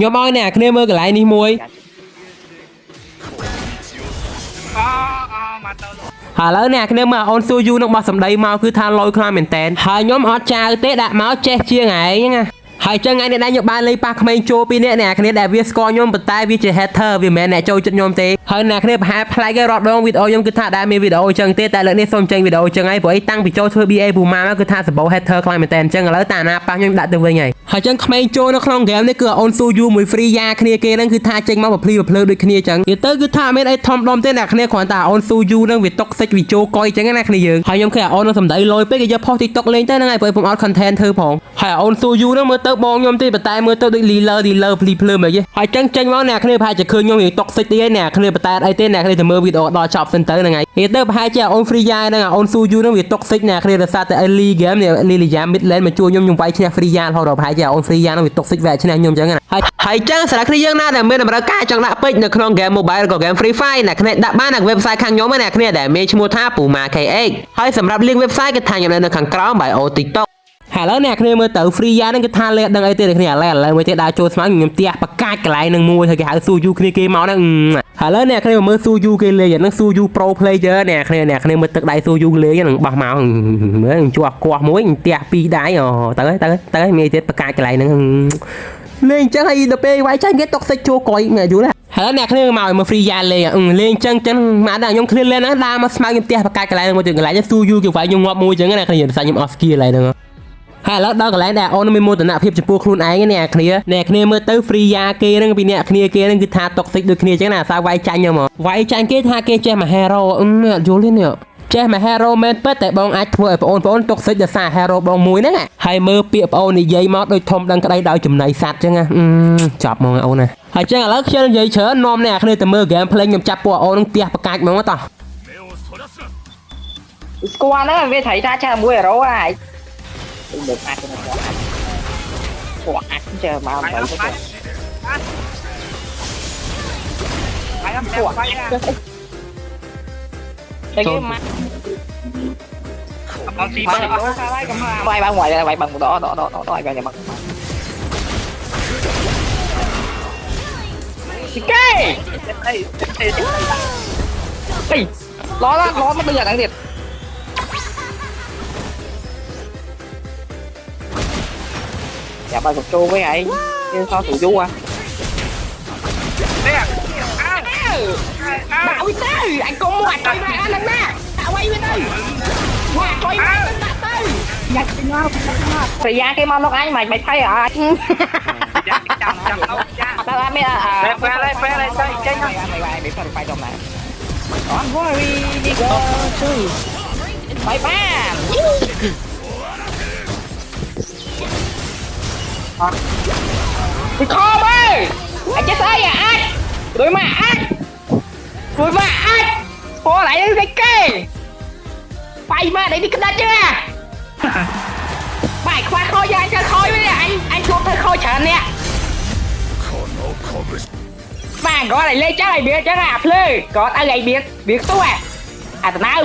ញោមឲ្យអ្នកគ្នាមើលកន្លែងនេះមួយឥឡូវអ្នកគ្នាមើលអូនស៊ូយូនឹងបោះសម្ដីមកគឺថាលយខ្លាំងមែនតែនហើយខ្ញុំអត់ចៅទេដាក់មកចេះជាងឯងណាហើយចឹងថ្ងៃនេះដែរខ្ញុំបានលេងប៉ះក្មេងចូលពីអ្នកគ្នាដែលវាស្គាល់ខ្ញុំប៉ុន្តែវាជា hater វាមិនមែនអ្នកចូលចិត្តខ្ញុំទេហើយអ្នកគ្នាប្រហែលប្លែករត់ដងវីដេអូខ្ញុំគឺថាដែរមានវីដេអូចឹងទេតែលើកនេះសូមចេញវីដេអូចឹងហើយព្រោះអីតាំងពីចូលធ្វើ BA ពូម៉ាគឺថាសម្បូរ hater ខ្លាំងមែនតែនចឹងឥឡូវតាណាប៉ះខ្ញុំដាក់ទៅវិញហើយចឹងក្មេងចូលនៅក្នុង game នេះគឺអូនស៊ូយូមួយ free យ៉ាគ្នាគេហ្នឹងគឺថាចេញមកភ្លឺដូចគ្នាចឹងនិយាយទៅគឺថាមានអីធំដុំទេអ្នកគ្នាគ្រាន់តែអូនស៊ូយូហ្នឹងវាតុកសិចវាចូលកយចឹងណាគ្នាយើងហើយខ្ញុំឃើញអូននឹងសម្ដីលយពេកគេយកផុស TikTok លេងទៅហ្នឹងហើយព្រោះខ្ញុំអត់ content ធ្វើផងហើយអូនស៊ូយូហ្នឹងមើលទៅបងខ្ញុំទេតែមើលទៅដូច dealer ភ្លីភ្លើមអីហើយចឹងចេញមកអ្នកគ្នាប្រហែលជាឃើញខ្ញុំតុកសិចទីឯអ្នកគ្នាបតែអីទេអ្នកគ្នាទៅមើលវីដេអូដល់ចប់សិនទៅហ្នឹងហើយនិយាយទៅប្រហែលជាអូន free យ៉ាហ្នឹងអូនស៊ូយូហ្នឹងវាតុកសិចអ្នកគ្នាដោយសារតែ early game នេះ Lily Jam mid lane មកជួយខ្ញុំវាយឈ្នះ free យ៉ារហូតដល់ប្រហែលជាអូន free យ៉ាហ្នឹងវាតុកសិចវាឈ្នះខ្ញុំចឹងហើយចឹងសម្រាប់គ្នាយើងណាដែលមានតម្រូវការចង់ដាក់ពេជ្រនៅក្នុង game mobile ក៏ game free fire អ្នកគ្នាដាក់បាននៅ website ខាងខ្ញុំអ្នកគ្នាដែលមានឈ្មោះថា Puma KX ហើយសម្រាប់ link website គឺថាខ្ញុំនៅខាងក្រោម bio TikTokឥឡូវអ្នកគ្នាមើលទៅ free យ៉ាហ្នឹងគឺថាលេដឹងអីទេអ្នកគ្នាឥឡូវមួយទៀតដើរចូលស្មៅខ្ញុំផ្ទះបកាច់កន្លែងនឹងមួយហើយគេហៅស៊ូយូគ្នាគេមកហ្នឹងឥឡូវអ្នកគ្នាមើលស៊ូយូគេលេងហ្នឹងស៊ូយូ pro player អ្នកគ្នាមើលទឹកដៃស៊ូយូលេងហ្នឹងបោះមកមើលជាប់គាស់មួយផ្ទះពីរដៃទៅមានទៀតបកាច់កន្លែងហ្នឹងលេងអញ្ចឹងហើយដល់ពេលវាយចាញ់គេតុកសិចចូលកយយូរណាហើយអ្នកគ្នាមកមើល free យ៉ាលេងអញ្ចឹងមកដល់ខ្ញុំឃ្លានលេងណាដើរមកស្មៅខ្ញុំផ្ទះបកាច់កន្លែងមួយទៀតកន្លែងស៊ូយូគេវាយខ្ញុំងាប់មួយអញ្ចឹងអ្នកគ្នានិយាយថាខ្ញុំអត់ skill កន្លែងហ្នឹងហើយឥឡូវដល់កន្លែងដែលអូនមានមោទនភាពចំពោះខ្លួនឯងអ្នកគ្នាមើលទៅ free យ៉ាគេហ្នឹងពីអ្នកគ្នាគេហ្នឹងគឺថាតុកសិចដូចគ្នាអញ្ចឹងណាសាវាយចាញ់ហ្នឹងមកវាយចាញ់គេថាគេចេះមក hero យល់ទេនេះចេះមក hero មែនពិតតែបងអាចធ្វើឲ្យបងប្អូនតុកសិចដោយសារ hero បងមួយហ្នឹងហើយមើលពាក្យបងអូននិយាយមកដូចធំដឹងក្តីដោយចំណៃសัตว์អញ្ចឹងចាប់ហ្មងអូនណាហើយចឹងឥឡូវខ្ញុំនិយាយច្រើននាំអ្នកគ្នាទៅមើល game play ខ្ញុំចាប់ពួកអូននឹងផ្ទះបកាច់ហ្មងតោះស្គាល់ហ្នឹងវាថៃថាចេះមួយ hero ហើយđược ai cũng có ai cũng chờ mà vậy thôi đây cái mắt bay ba ngoài đây bay bằng đó ai bay bằng cái lo nó bây giờ đang thiệt dạ ba cục chu với ai nhưng sao tụi du à bảo với tao anh có một coi mà lần nè tao quay với tao qua coi mà lên mặt tao nhặt thời gian cái món lúc anh mày thấy à tao làm mấy à phê lên chơi mày bị phải đồng này on worry đi go chơi bye bye thì kho ơi anh chết ơi à anh đuổi mà anh kho lại cái kê bay mà để đi kinh đã chưa bài khoa kho cho anh chơi khôi với anh không thấy khôi chờ nè mà gọi lại lên chắc này biết chắc là lư có ai lại biết tôi à tao nào